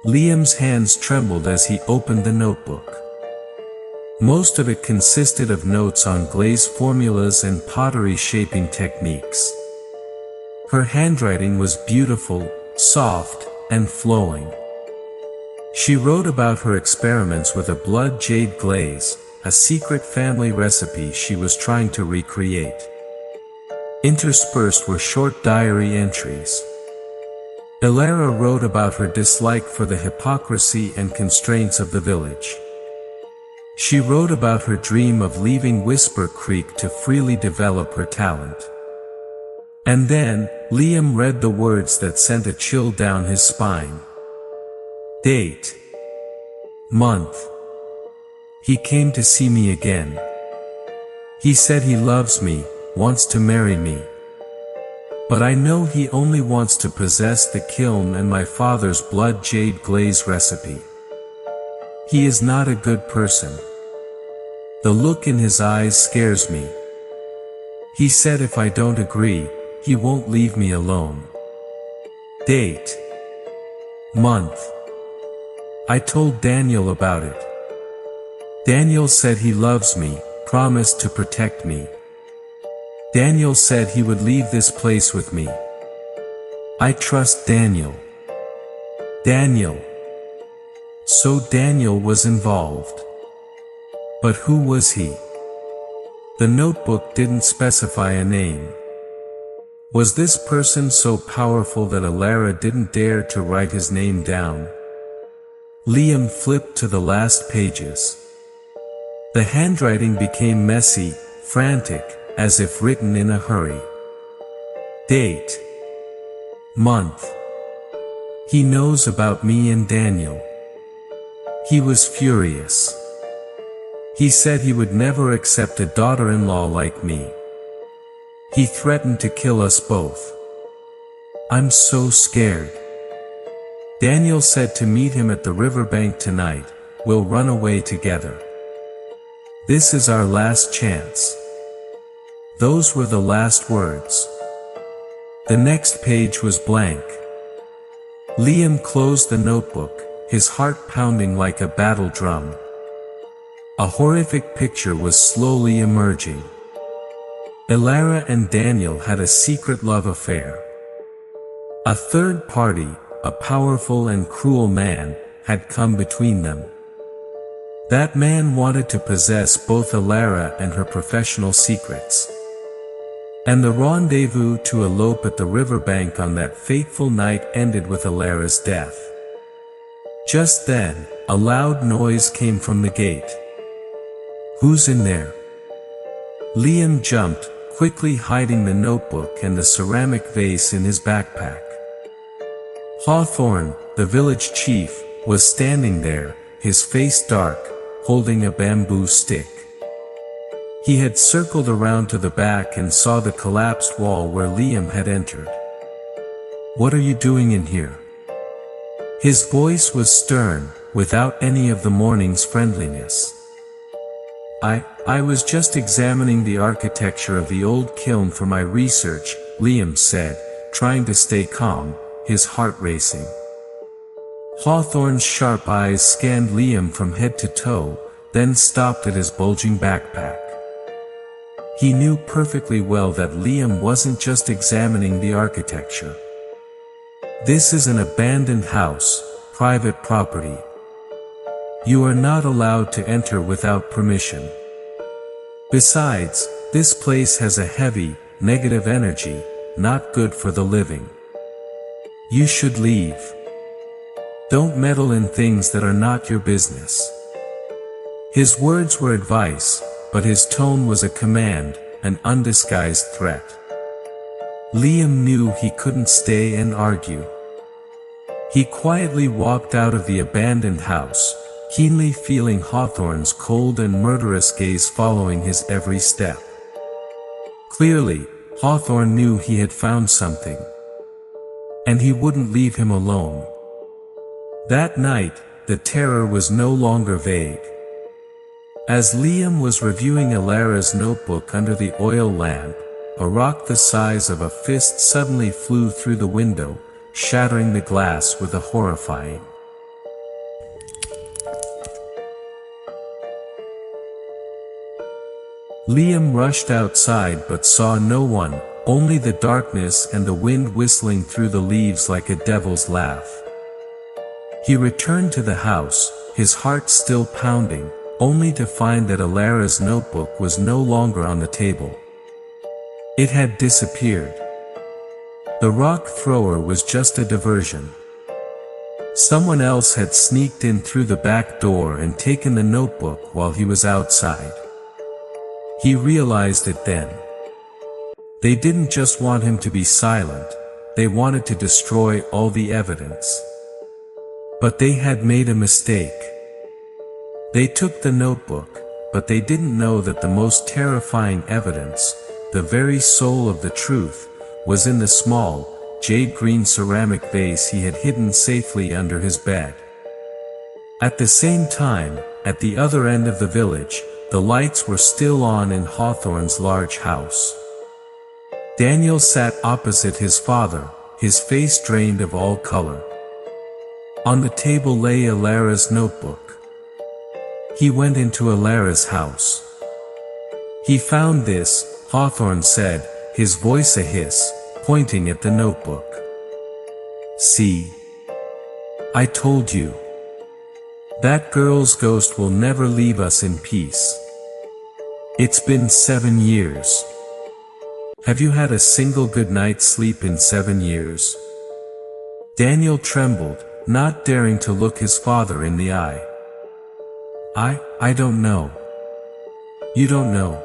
Liam's hands trembled as he opened the notebook. Most of it consisted of notes on glaze formulas and pottery shaping techniques. Her handwriting was beautiful, soft, and flowing. She wrote about her experiments with a blood jade glaze, a secret family recipe she was trying to recreate. Interspersed were short diary entries. Elara wrote about her dislike for the hypocrisy and constraints of the village. She wrote about her dream of leaving Whisper Creek to freely develop her talent. And then, Liam read the words that sent a chill down his spine. Date. Month. He came to see me again. He said he loves me, wants to marry me. But I know he only wants to possess the kiln and my father's blood jade glaze recipe. He is not a good person. The look in his eyes scares me. He said if I don't agree, he won't leave me alone. Date. Month. I told Daniel about it. Daniel said he loves me, promised to protect me. Daniel said he would leave this place with me. I trust Daniel. Daniel. So Daniel was involved. But who was he? The notebook didn't specify a name. Was this person so powerful that Elara didn't dare to write his name down? Liam flipped to the last pages. The handwriting became messy, frantic, as if written in a hurry. Date. Month. He knows about me and Daniel. He was furious. He said he would never accept a daughter-in-law like me. He threatened to kill us both. I'm so scared. Daniel said to meet him at the riverbank tonight. We'll run away together. This is our last chance. Those were the last words. The next page was blank. Liam closed the notebook, his heart pounding like a battle drum. A horrific picture was slowly emerging. Elara and Daniel had a secret love affair. A third party, a powerful and cruel man, had come between them. That man wanted to possess both Elara and her professional secrets. And the rendezvous to elope at the riverbank on that fateful night ended with Elara's death. Just then, a loud noise came from the gate. Who's in there? Liam jumped, quickly hiding the notebook and the ceramic vase in his backpack. Hawthorne, the village chief, was standing there, his face dark, holding a bamboo stick. He had circled around to the back and saw the collapsed wall where Liam had entered. What are you doing in here? His voice was stern, without any of the morning's friendliness. I was just examining the architecture of the old kiln for my research, Liam said, trying to stay calm, his heart racing. Hawthorne's sharp eyes scanned Liam from head to toe, then stopped at his bulging backpack. He knew perfectly well that Liam wasn't just examining the architecture. This is an abandoned house, private property. You are not allowed to enter without permission. Besides, this place has a heavy, negative energy, not good for the living. You should leave. Don't meddle in things that are not your business. His words were advice, but his tone was a command, an undisguised threat. Liam knew he couldn't stay and argue. He quietly walked out of the abandoned house, keenly feeling Hawthorne's cold and murderous gaze following his every step. Clearly, Hawthorne knew he had found something. And he wouldn't leave him alone. That night, the terror was no longer vague. As Liam was reviewing Elara's notebook under the oil lamp, a rock the size of a fist suddenly flew through the window, shattering the glass with a horrifying Liam rushed outside but saw no one, only the darkness and the wind whistling through the leaves like a devil's laugh. He returned to the house, his heart still pounding, only to find that Alara's notebook was no longer on the table. It had disappeared. The rock thrower was just a diversion. Someone else had sneaked in through the back door and taken the notebook while he was outside. He realized it then. They didn't just want him to be silent, they wanted to destroy all the evidence. But they had made a mistake. They took the notebook, but they didn't know that the most terrifying evidence, the very soul of the truth, was in the small, jade-green ceramic vase he had hidden safely under his bed. At the same time, at the other end of the village, the lights were still on in Hawthorne's large house. Daniel sat opposite his father, his face drained of all color. On the table lay Alara's notebook. He went into Alara's house. He found this, Hawthorne said, his voice a hiss, pointing at the notebook. See? I told you. That girl's ghost will never leave us in peace. It's been 7 years. Have you had a single good night's sleep in 7 years? Daniel trembled, not daring to look his father in the eye. I don't know. You don't know.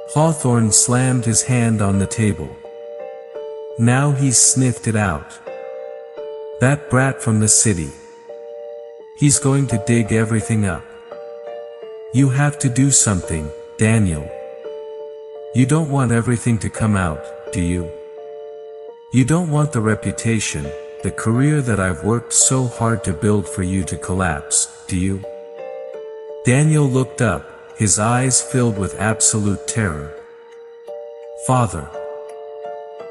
Hawthorne slammed his hand on the table. Now he's sniffed it out. That brat from the city. He's going to dig everything up. You have to do something, Daniel. You don't want everything to come out, do you? You don't want the reputation, the career that I've worked so hard to build for you to collapse, do you? Daniel looked up, his eyes filled with absolute terror. Father.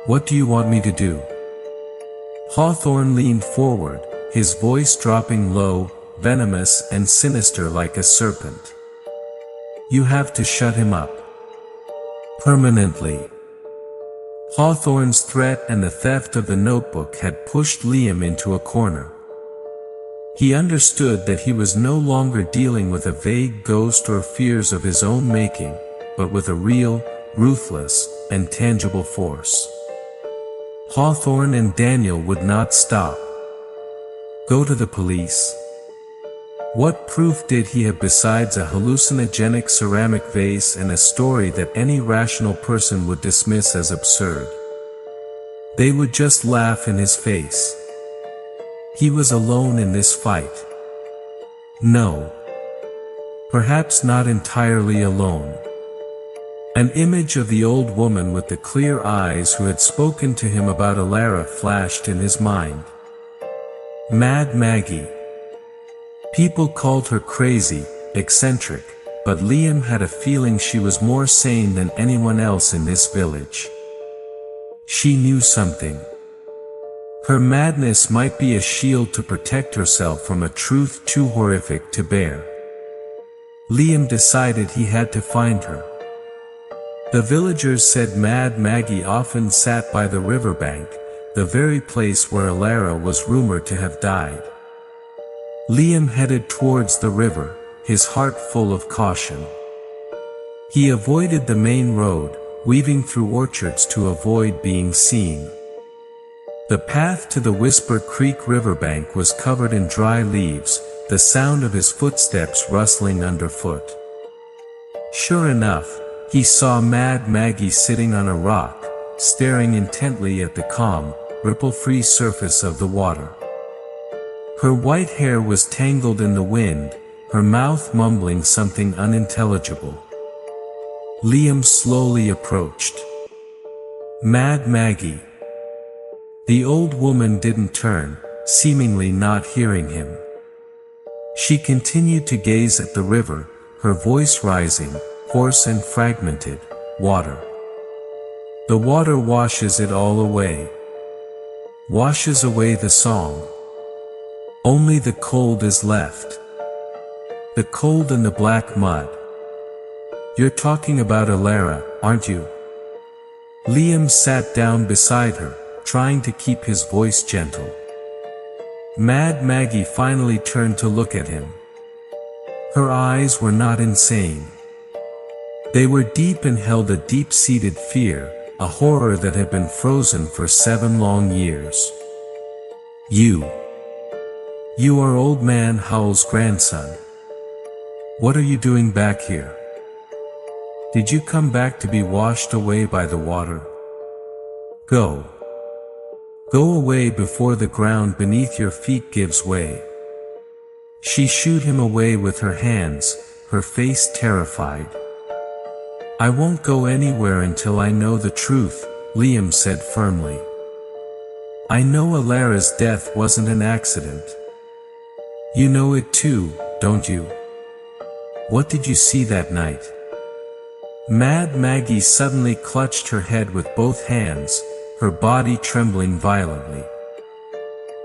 What do you want me to do? Hawthorne leaned forward, his voice dropping low, venomous and sinister like a serpent. You have to shut him up. Permanently. Hawthorne's threat and the theft of the notebook had pushed Liam into a corner. He understood that he was no longer dealing with a vague ghost or fears of his own making, but with a real, ruthless, and tangible force. Hawthorne and Daniel would not stop. Go to the police. What proof did he have besides a hallucinogenic ceramic vase and a story that any rational person would dismiss as absurd? They would just laugh in his face. He was alone in this fight. No. Perhaps not entirely alone. An image of the old woman with the clear eyes who had spoken to him about Alara flashed in his mind. Mad Maggie. People called her crazy, eccentric, but Liam had a feeling she was more sane than anyone else in this village. She knew something. Her madness might be a shield to protect herself from a truth too horrific to bear. Liam decided he had to find her. The villagers said Mad Maggie often sat by the riverbank, the very place where Alara was rumored to have died. Liam headed towards the river, his heart full of caution. He avoided the main road, weaving through orchards to avoid being seen. The path to the Whisper Creek riverbank was covered in dry leaves, the sound of his footsteps rustling underfoot. Sure enough, he saw Mad Maggie sitting on a rock, staring intently at the calm, ripple-free surface of the water. Her white hair was tangled in the wind, her mouth mumbling something unintelligible. Liam slowly approached. Mad Maggie. The old woman didn't turn, seemingly not hearing him. She continued to gaze at the river, her voice rising, hoarse and fragmented. Water. The water washes it all away. Washes away the song. Only the cold is left. The cold and the black mud. You're talking about Alara, aren't you? Liam sat down beside her, trying to keep his voice gentle. Mad Maggie finally turned to look at him. Her eyes were not insane. They were deep and held a deep-seated fear, a horror that had been frozen for 7 long years. You are Old Man Howell's grandson. What are you doing back here? Did you come back to be washed away by the water? Go away before the ground beneath your feet gives way. She shooed him away with her hands, her face terrified. I won't go anywhere until I know the truth, Liam said firmly. I know Alara's death wasn't an accident. You know it too, don't you? What did you see that night? Mad Maggie suddenly clutched her head with both hands, her body trembling violently.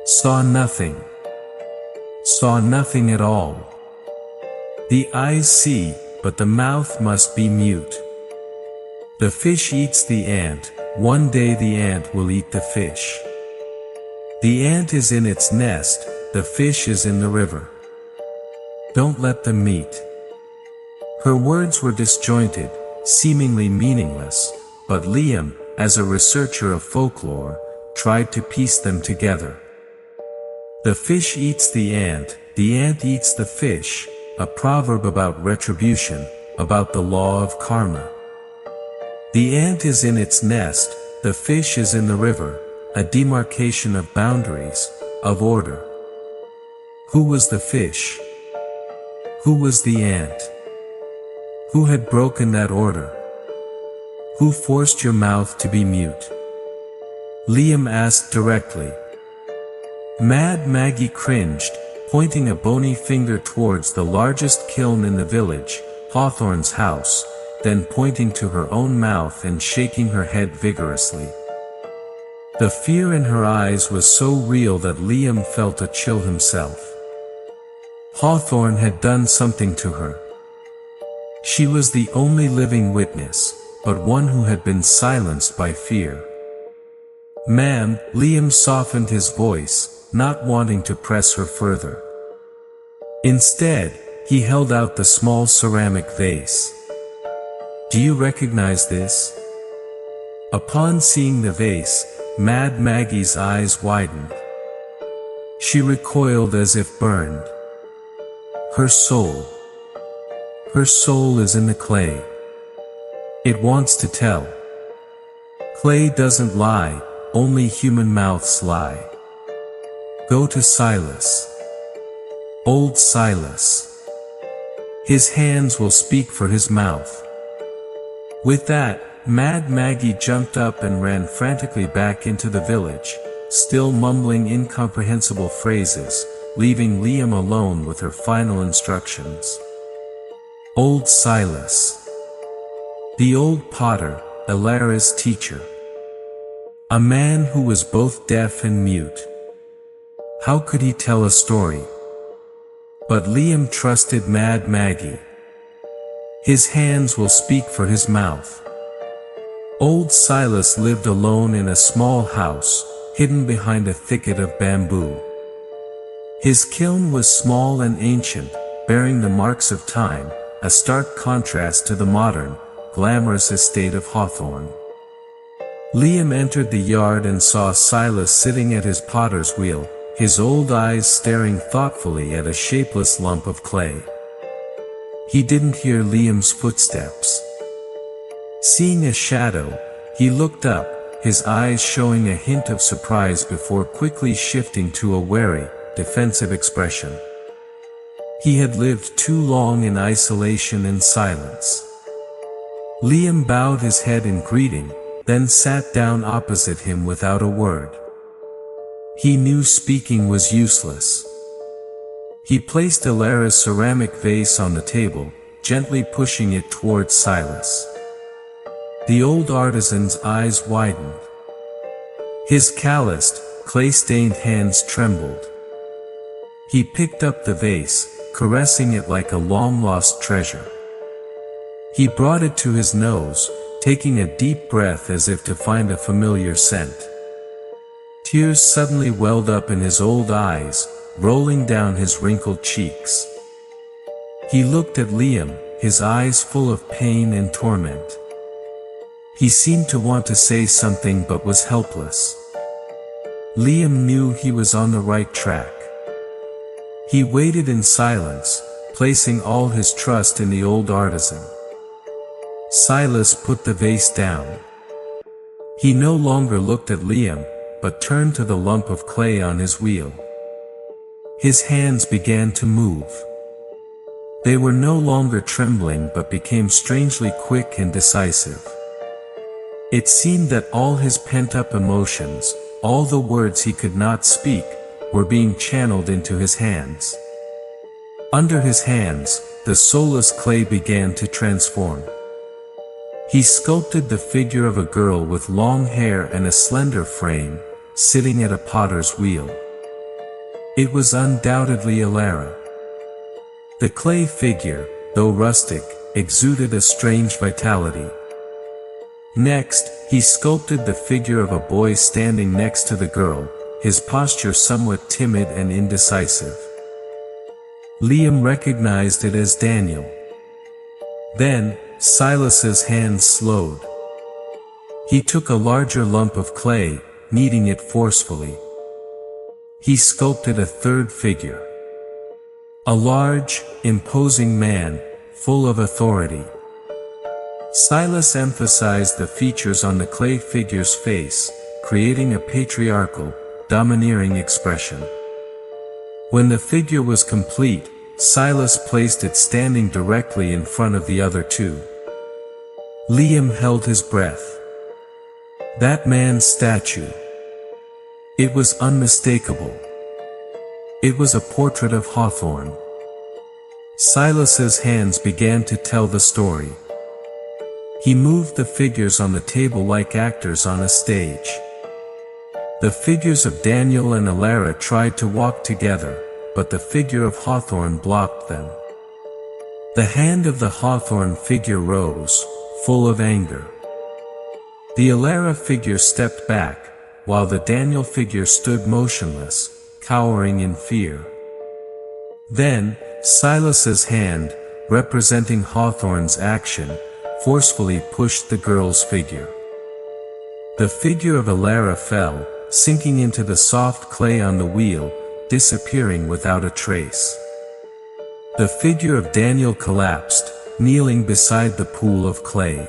Saw nothing. Saw nothing at all. The eyes see, but the mouth must be mute. The fish eats the ant, one day the ant will eat the fish. The ant is in its nest, the fish is in the river. Don't let them meet. Her words were disjointed, seemingly meaningless, but Liam, as a researcher of folklore, tried to piece them together. The fish eats the ant eats the fish, a proverb about retribution, about the law of karma. The ant is in its nest, the fish is in the river, a demarcation of boundaries, of order. Who was the fish? Who was the ant? Who had broken that order? Who forced your mouth to be mute? Liam asked directly. Mad Maggie cringed, pointing a bony finger towards the largest kiln in the village, Hawthorne's house, then pointing to her own mouth and shaking her head vigorously. The fear in her eyes was so real that Liam felt a chill himself. Hawthorne had done something to her. She was the only living witness, but one who had been silenced by fear. Ma'am, Liam softened his voice, not wanting to press her further. Instead, he held out the small ceramic vase. Do you recognize this? Upon seeing the vase, Mad Maggie's eyes widened. She recoiled as if burned. Her soul is in the clay. It wants to tell. Clay doesn't lie, only human mouths lie. Go to Silas. Old Silas. His hands will speak for his mouth. With that, Mad Maggie jumped up and ran frantically back into the village, still mumbling incomprehensible phrases, leaving Liam alone with her final instructions. Old Silas. The old potter, Alara's teacher. A man who was both deaf and mute. How could he tell a story? But Liam trusted Mad Maggie. His hands will speak for his mouth. Old Silas lived alone in a small house, hidden behind a thicket of bamboo. His kiln was small and ancient, bearing the marks of time, a stark contrast to the modern, glamorous estate of Hawthorne. Liam entered the yard and saw Silas sitting at his potter's wheel, his old eyes staring thoughtfully at a shapeless lump of clay. He didn't hear Liam's footsteps. Seeing a shadow, he looked up, his eyes showing a hint of surprise before quickly shifting to a wary, defensive expression. He had lived too long in isolation and silence. Liam bowed his head in greeting, then sat down opposite him without a word. He knew speaking was useless. He placed Alara's ceramic vase on the table, gently pushing it towards Silas. The old artisan's eyes widened. His calloused, clay-stained hands trembled. He picked up the vase, caressing it like a long-lost treasure. He brought it to his nose, taking a deep breath as if to find a familiar scent. Tears suddenly welled up in his old eyes, rolling down his wrinkled cheeks. He looked at Liam, his eyes full of pain and torment. He seemed to want to say something but was helpless. Liam knew he was on the right track. He waited in silence, placing all his trust in the old artisan. Silas put the vase down. He no longer looked at Liam, but turned to the lump of clay on his wheel. His hands began to move. They were no longer trembling but became strangely quick and decisive. It seemed that all his pent-up emotions, all the words he could not speak, were being channeled into his hands. Under his hands, the soulless clay began to transform. He sculpted the figure of a girl with long hair and a slender frame, sitting at a potter's wheel. It was undoubtedly Alara. The clay figure, though rustic, exuded a strange vitality. Next, he sculpted the figure of a boy standing next to the girl, his posture somewhat timid and indecisive. Liam recognized it as Daniel. Then, Silas's hands slowed. He took a larger lump of clay, kneading it forcefully. He sculpted a third figure. A large, imposing man, full of authority. Silas emphasized the features on the clay figure's face, creating a patriarchal, domineering expression. When the figure was complete, Silas placed it standing directly in front of the other two. Liam held his breath. That man's statue. It was unmistakable. It was a portrait of Hawthorne. Silas's hands began to tell the story. He moved the figures on the table like actors on a stage. The figures of Daniel and Alara tried to walk together, but the figure of Hawthorne blocked them. The hand of the Hawthorne figure rose, full of anger. The Alara figure stepped back, while the Daniel figure stood motionless, cowering in fear. Then, Silas's hand, representing Hawthorne's action, forcefully pushed the girl's figure. The figure of Alara fell, sinking into the soft clay on the wheel, disappearing without a trace. The figure of Daniel collapsed, kneeling beside the pool of clay.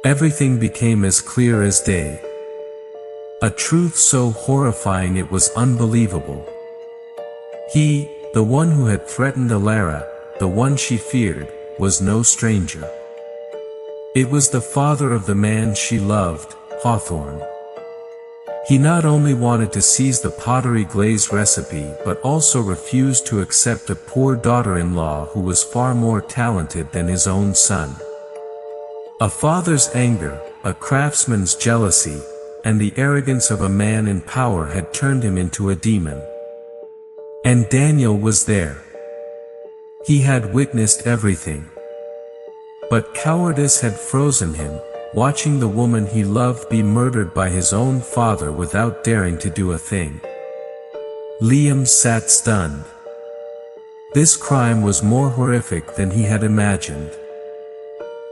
Everything became as clear as day. A truth so horrifying it was unbelievable. He, the one who had threatened Alara, the one she feared, was no stranger. It was the father of the man she loved, Hawthorne. He not only wanted to seize the pottery glaze recipe but also refused to accept a poor daughter-in-law who was far more talented than his own son. A father's anger, a craftsman's jealousy, and the arrogance of a man in power had turned him into a demon. And Daniel was there. He had witnessed everything. But cowardice had frozen him, watching the woman he loved be murdered by his own father without daring to do a thing. Liam sat stunned. This crime was more horrific than he had imagined.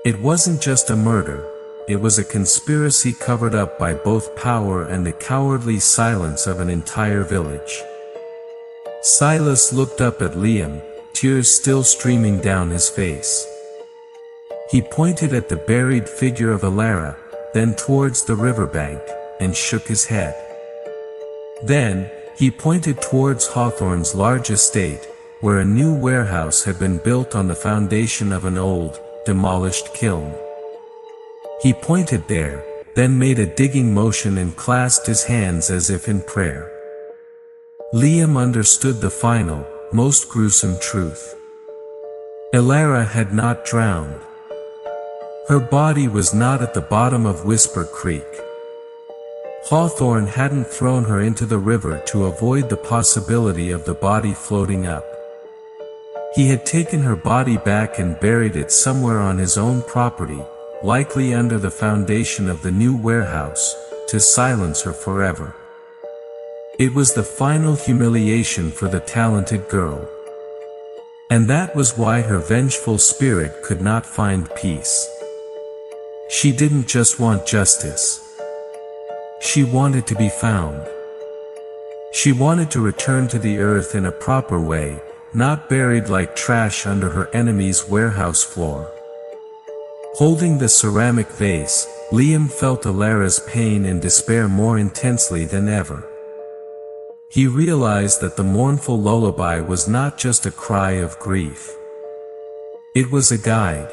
It wasn't just a murder, it was a conspiracy covered up by both power and the cowardly silence of an entire village. Silas looked up at Liam, tears still streaming down his face. He pointed at the buried figure of Alara, then towards the riverbank, and shook his head. Then, he pointed towards Hawthorne's large estate, where a new warehouse had been built on the foundation of an old, demolished kiln. He pointed there, then made a digging motion and clasped his hands as if in prayer. Liam understood the final, most gruesome truth. Alara had not drowned. Her body was not at the bottom of Whisper Creek. Hawthorne hadn't thrown her into the river to avoid the possibility of the body floating up. He had taken her body back and buried it somewhere on his own property, likely under the foundation of the new warehouse, to silence her forever. It was the final humiliation for the talented girl. And that was why her vengeful spirit could not find peace. She didn't just want justice. She wanted to be found. She wanted to return to the earth in a proper way, not buried like trash under her enemy's warehouse floor. Holding the ceramic vase, Liam felt Alara's pain and despair more intensely than ever. He realized that the mournful lullaby was not just a cry of grief. It was a guide.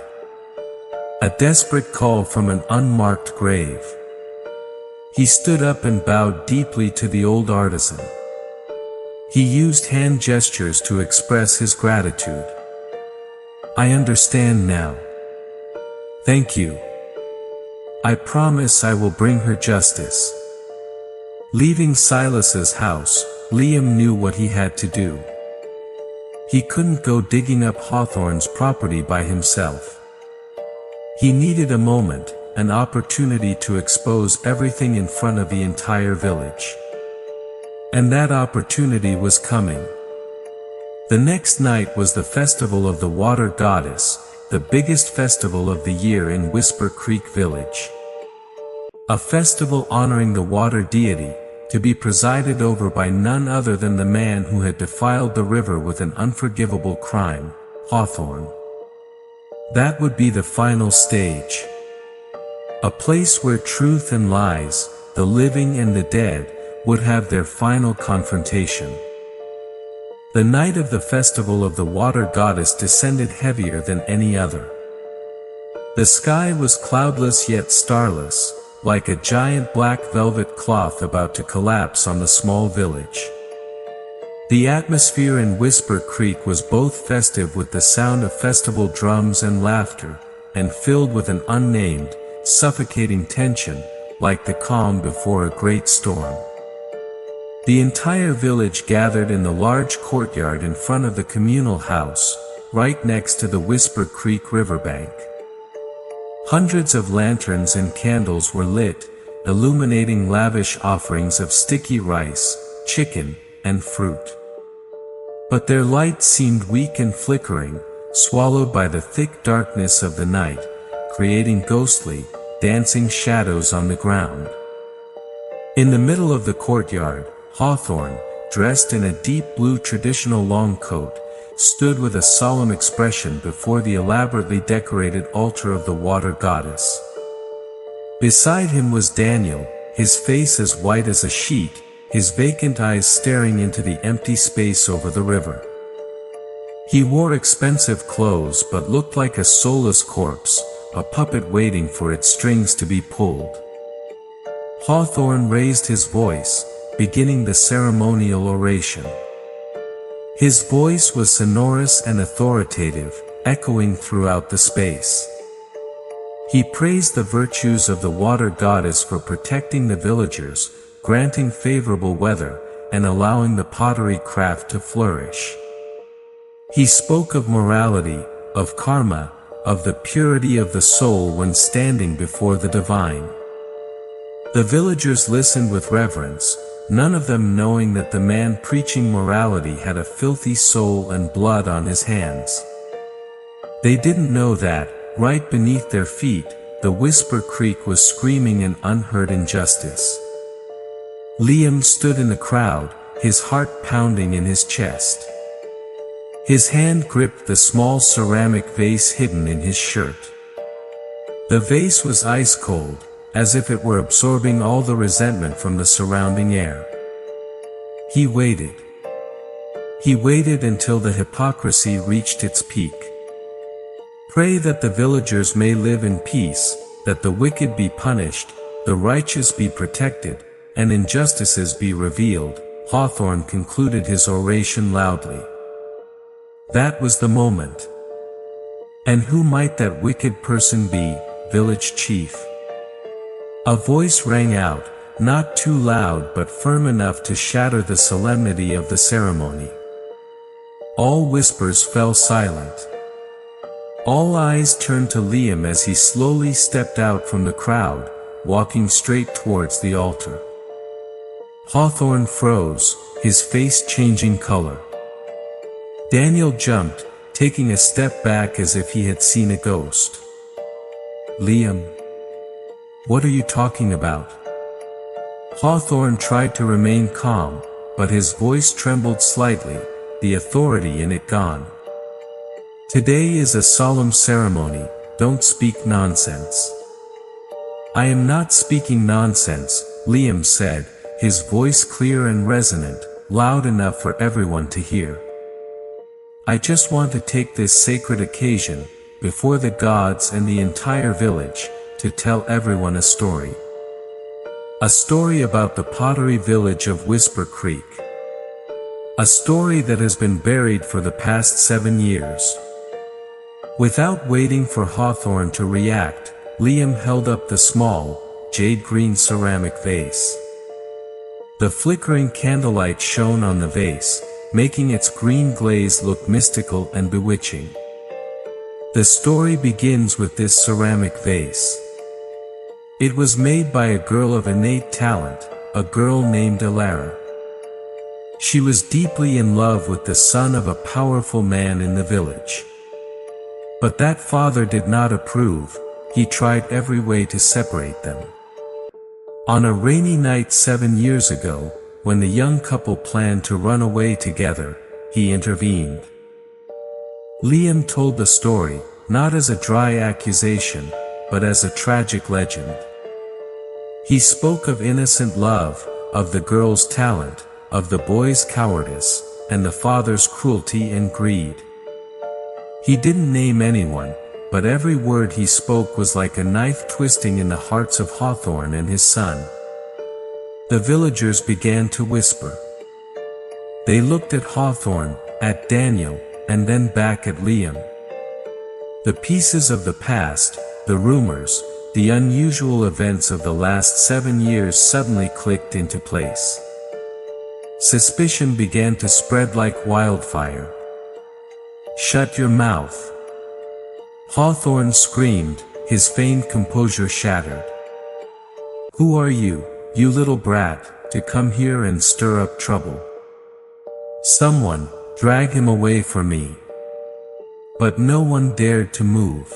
A desperate call from an unmarked grave. He stood up and bowed deeply to the old artisan. He used hand gestures to express his gratitude. "I understand now. Thank you. I promise I will bring her justice." Leaving Silas's house, Liam knew what he had to do. He couldn't go digging up Hawthorne's property by himself. He needed a moment, an opportunity to expose everything in front of the entire village. And that opportunity was coming. The next night was the Festival of the Water Goddess, the biggest festival of the year in Whisper Creek Village. A festival honoring the water deity, to be presided over by none other than the man who had defiled the river with an unforgivable crime, Hawthorne. That would be the final stage. A place where truth and lies, the living and the dead, would have their final confrontation. The night of the Festival of the Water Goddess descended heavier than any other. The sky was cloudless yet starless, like a giant black velvet cloth about to collapse on the small village. The atmosphere in Whisper Creek was both festive with the sound of festival drums and laughter, and filled with an unnamed, suffocating tension, like the calm before a great storm. The entire village gathered in the large courtyard in front of the communal house, right next to the Whisper Creek riverbank. Hundreds of lanterns and candles were lit, illuminating lavish offerings of sticky rice, chicken, and fruit. But their light seemed weak and flickering, swallowed by the thick darkness of the night, creating ghostly, dancing shadows on the ground. In the middle of the courtyard, Hawthorne, dressed in a deep blue traditional long coat, stood with a solemn expression before the elaborately decorated altar of the water goddess. Beside him was Daniel, his face as white as a sheet, his vacant eyes staring into the empty space over the river. He wore expensive clothes but looked like a soulless corpse, a puppet waiting for its strings to be pulled. Hawthorne raised his voice, beginning the ceremonial oration. His voice was sonorous and authoritative, echoing throughout the space. He praised the virtues of the water goddess for protecting the villagers, granting favorable weather, and allowing the pottery craft to flourish. He spoke of morality, of karma, of the purity of the soul when standing before the divine. The villagers listened with reverence, none of them knowing that the man preaching morality had a filthy soul and blood on his hands. They didn't know that, right beneath their feet, the Whisper Creek was screaming an unheard injustice. Liam stood in the crowd, his heart pounding in his chest. His hand gripped the small ceramic vase hidden in his shirt. The vase was ice cold, as if it were absorbing all the resentment from the surrounding air. He waited. He waited until the hypocrisy reached its peak. Pray that the villagers may live in peace, that the wicked be punished, the righteous be protected, and injustices be revealed, Hawthorne concluded his oration loudly. That was the moment. And who might that wicked person be, village chief? A voice rang out, not too loud but firm enough to shatter the solemnity of the ceremony. All whispers fell silent. All eyes turned to Liam as he slowly stepped out from the crowd, walking straight towards the altar. Hawthorne froze, his face changing color. Daniel jumped, taking a step back as if he had seen a ghost. "Liam, what are you talking about?" Hawthorne tried to remain calm, but his voice trembled slightly, the authority in it gone. "Today is a solemn ceremony, don't speak nonsense." "I am not speaking nonsense," Liam said, his voice clear and resonant, loud enough for everyone to hear. "I just want to take this sacred occasion, before the gods and the entire village, to tell everyone a story. A story about the pottery village of Whisper Creek. A story that has been buried for the past 7 years." Without waiting for Hawthorne to react, Liam held up the small, jade-green ceramic vase. The flickering candlelight shone on the vase, making its green glaze look mystical and bewitching. The story begins with this ceramic vase. It was made by a girl of innate talent, a girl named Elara. She was deeply in love with the son of a powerful man in the village. But that father did not approve, he tried every way to separate them. On a rainy night 7 years ago, when the young couple planned to run away together, he intervened. Liam told the story, not as a dry accusation, but as a tragic legend. He spoke of innocent love, of the girl's talent, of the boy's cowardice, and the father's cruelty and greed. He didn't name anyone, but every word he spoke was like a knife twisting in the hearts of Hawthorne and his son. The villagers began to whisper. They looked at Hawthorne, at Daniel, and then back at Liam. The pieces of the past, the rumors, the unusual events of the last 7 years suddenly clicked into place. Suspicion began to spread like wildfire. "Shut your mouth!" Hawthorne screamed, his feigned composure shattered. "Who are you, you little brat, to come here and stir up trouble? Someone, drag him away from me." But no one dared to move.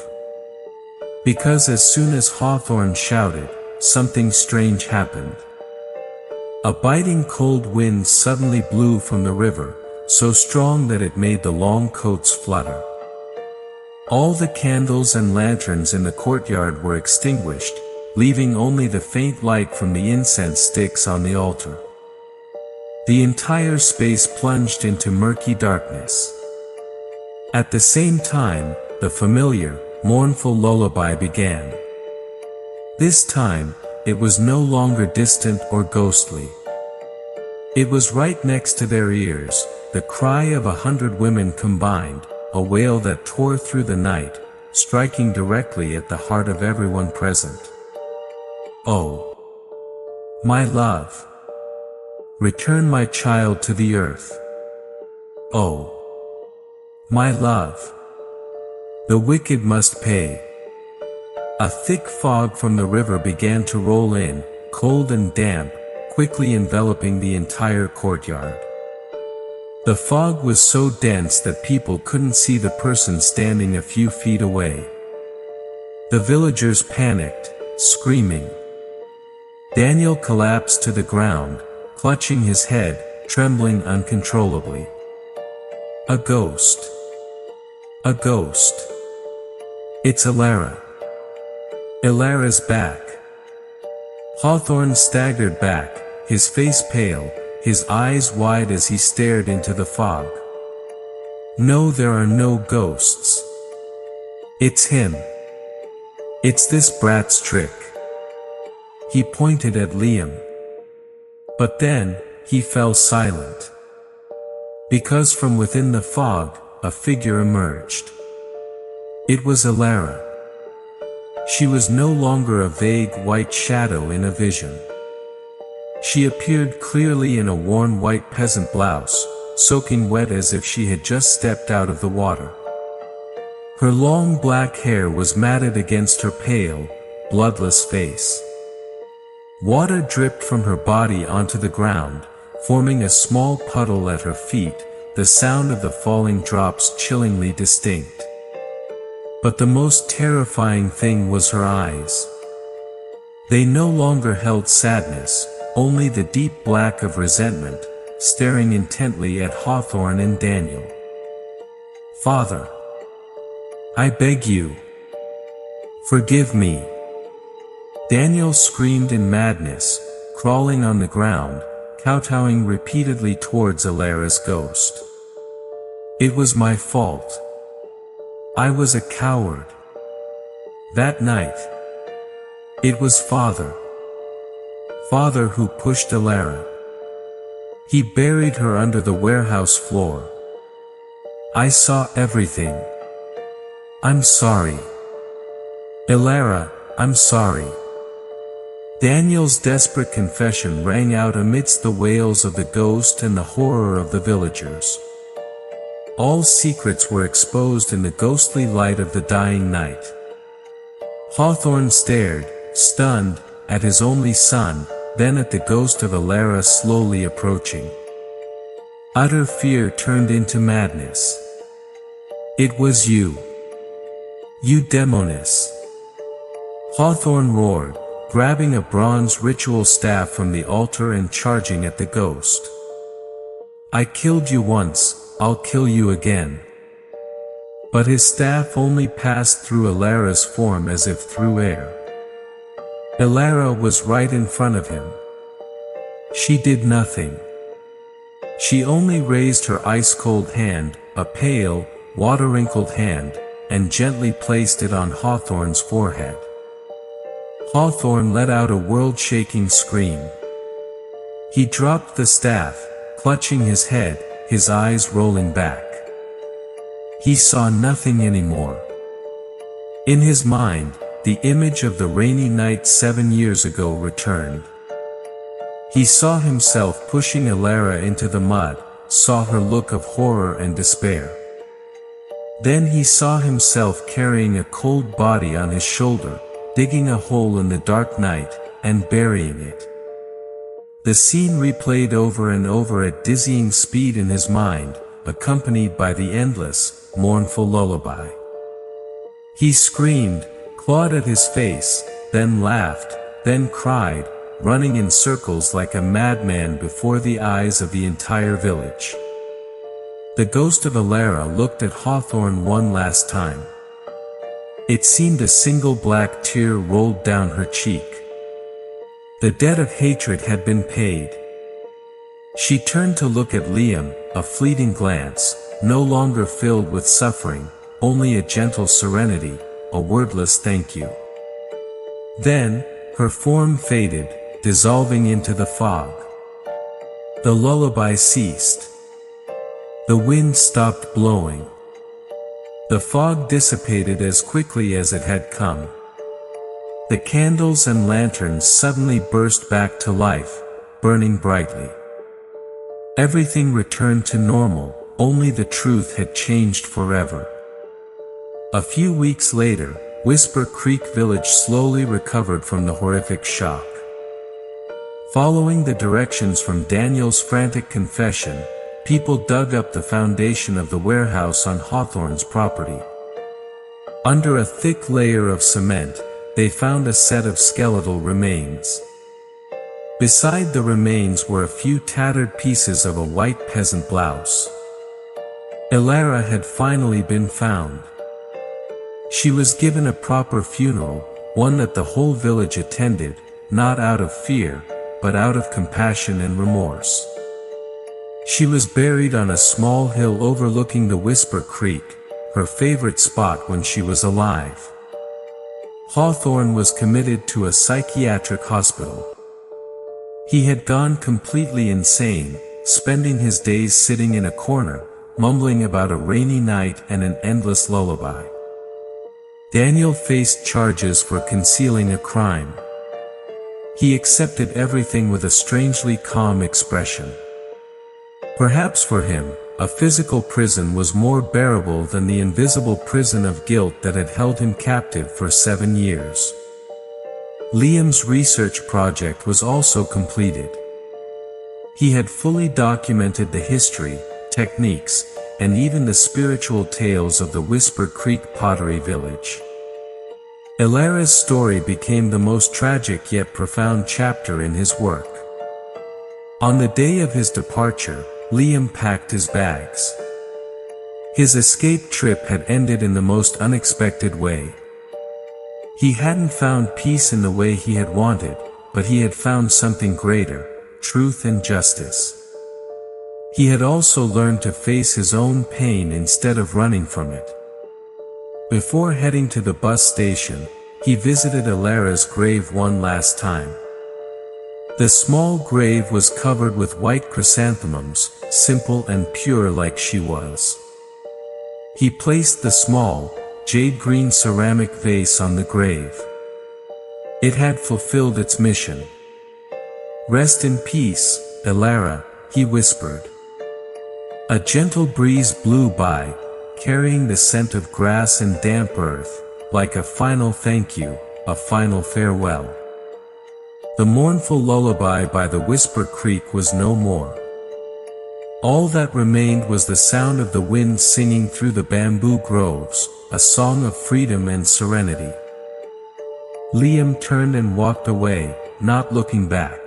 Because as soon as Hawthorne shouted, something strange happened. A biting cold wind suddenly blew from the river, so strong that it made the long coats flutter. All the candles and lanterns in the courtyard were extinguished, leaving only the faint light from the incense sticks on the altar. The entire space plunged into murky darkness. At the same time, the familiar, mournful lullaby began. This time, it was no longer distant or ghostly. It was right next to their ears, the cry of 100 women combined, a wail that tore through the night, striking directly at the heart of everyone present. "Oh, my love! Return my child to the earth. Oh, my love! The wicked must pay." A thick fog from the river began to roll in, cold and damp, quickly enveloping the entire courtyard. The fog was so dense that people couldn't see the person standing a few feet away. The villagers panicked, screaming. Daniel collapsed to the ground, clutching his head, trembling uncontrollably. "A ghost! A ghost! It's Elara! Elara's back!" Hawthorne staggered back, his face pale, his eyes wide as he stared into the fog. "No, there are no ghosts. It's him. It's this brat's trick." He pointed at Liam. But then, he fell silent. Because from within the fog, a figure emerged. It was Elara. She was no longer a vague white shadow in a vision. She appeared clearly in a worn white peasant blouse, soaking wet as if she had just stepped out of the water. Her long black hair was matted against her pale, bloodless face. Water dripped from her body onto the ground, forming a small puddle at her feet, the sound of the falling drops chillingly distinct. But the most terrifying thing was her eyes. They no longer held sadness, only the deep black of resentment, staring intently at Hawthorne and Daniel. "Father, I beg you, forgive me." Daniel screamed in madness, crawling on the ground, kowtowing repeatedly towards Alara's ghost. "It was my fault. I was a coward. That night. It was Father. Father who pushed Alara. He buried her under the warehouse floor. I saw everything. I'm sorry. Alara, I'm sorry." Daniel's desperate confession rang out amidst the wails of the ghost and the horror of the villagers. All secrets were exposed in the ghostly light of the dying night. Hawthorne stared, stunned, at his only son, then at the ghost of Alara slowly approaching. Utter fear turned into madness. "It was you. You demoness!" Hawthorne roared, grabbing a bronze ritual staff from the altar and charging at the ghost. "I killed you once, I'll kill you again." But his staff only passed through Alara's form as if through air. Alara was right in front of him. She did nothing. She only raised her ice-cold hand, a pale, water-wrinkled hand, and gently placed it on Hawthorne's forehead. Hawthorne let out a world-shaking scream. He dropped the staff, clutching his head, his eyes rolling back. He saw nothing anymore. In his mind, the image of the rainy night 7 years ago returned. He saw himself pushing Alara into the mud, saw her look of horror and despair. Then he saw himself carrying a cold body on his shoulder, digging a hole in the dark night, and burying it. The scene replayed over and over at dizzying speed in his mind, accompanied by the endless, mournful lullaby. He screamed, clawed at his face, then laughed, then cried, running in circles like a madman before the eyes of the entire village. The ghost of Alara looked at Hawthorne one last time. It seemed a single black tear rolled down her cheek. The debt of hatred had been paid. She turned to look at Liam, a fleeting glance, no longer filled with suffering, only a gentle serenity, a wordless thank you. Then, her form faded, dissolving into the fog. The lullaby ceased. The wind stopped blowing. The fog dissipated as quickly as it had come. The candles and lanterns suddenly burst back to life, burning brightly. Everything returned to normal, only the truth had changed forever. A few weeks later, Whisper Creek Village slowly recovered from the horrific shock. Following the directions from Daniel's frantic confession, people dug up the foundation of the warehouse on Hawthorne's property. Under a thick layer of cement, they found a set of skeletal remains. Beside the remains were a few tattered pieces of a white peasant blouse. Alara had finally been found. She was given a proper funeral, one that the whole village attended, not out of fear, but out of compassion and remorse. She was buried on a small hill overlooking the Whisper Creek, her favorite spot when she was alive. Hawthorne was committed to a psychiatric hospital. He had gone completely insane, spending his days sitting in a corner, mumbling about a rainy night and an endless lullaby. Daniel faced charges for concealing a crime. He accepted everything with a strangely calm expression. Perhaps for him, a physical prison was more bearable than the invisible prison of guilt that had held him captive for 7 years. Liam's research project was also completed. He had fully documented the history, techniques, and even the spiritual tales of the Whisper Creek pottery village. Ilara's story became the most tragic yet profound chapter in his work. On the day of his departure, Liam packed his bags. His escape trip had ended in the most unexpected way. He hadn't found peace in the way he had wanted, but he had found something greater: truth and justice. He had also learned to face his own pain instead of running from it. Before heading to the bus station, he visited Ilara's grave one last time. The small grave was covered with white chrysanthemums, simple and pure like she was. He placed the small, jade-green ceramic vase on the grave. It had fulfilled its mission. "Rest in peace, Ilara," he whispered. A gentle breeze blew by, carrying the scent of grass and damp earth, like a final thank you, a final farewell. The mournful lullaby by the Whisper Creek was no more. All that remained was the sound of the wind singing through the bamboo groves, a song of freedom and serenity. Liam turned and walked away, not looking back.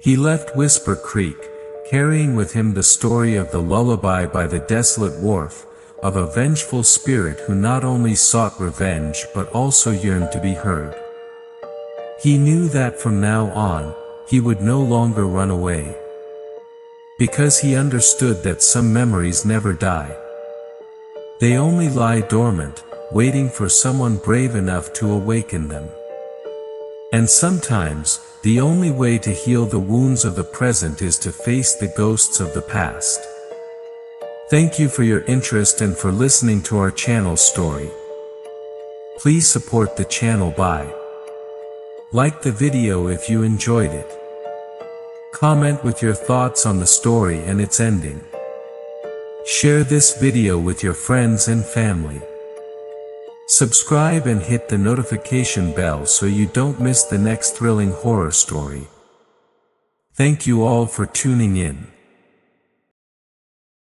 He left Whisper Creek, carrying with him the story of the lullaby by the desolate wharf, of a vengeful spirit who not only sought revenge but also yearned to be heard. He knew that from now on, he would no longer run away. Because he understood that some memories never die. They only lie dormant, waiting for someone brave enough to awaken them. And sometimes, the only way to heal the wounds of the present is to face the ghosts of the past. Thank you for your interest and for listening to our channel story. Please support the channel by like the video if you enjoyed it. Comment with your thoughts on the story and its ending. Share this video with your friends and family. Subscribe and hit the notification bell so you don't miss the next thrilling horror story. Thank you all for tuning in.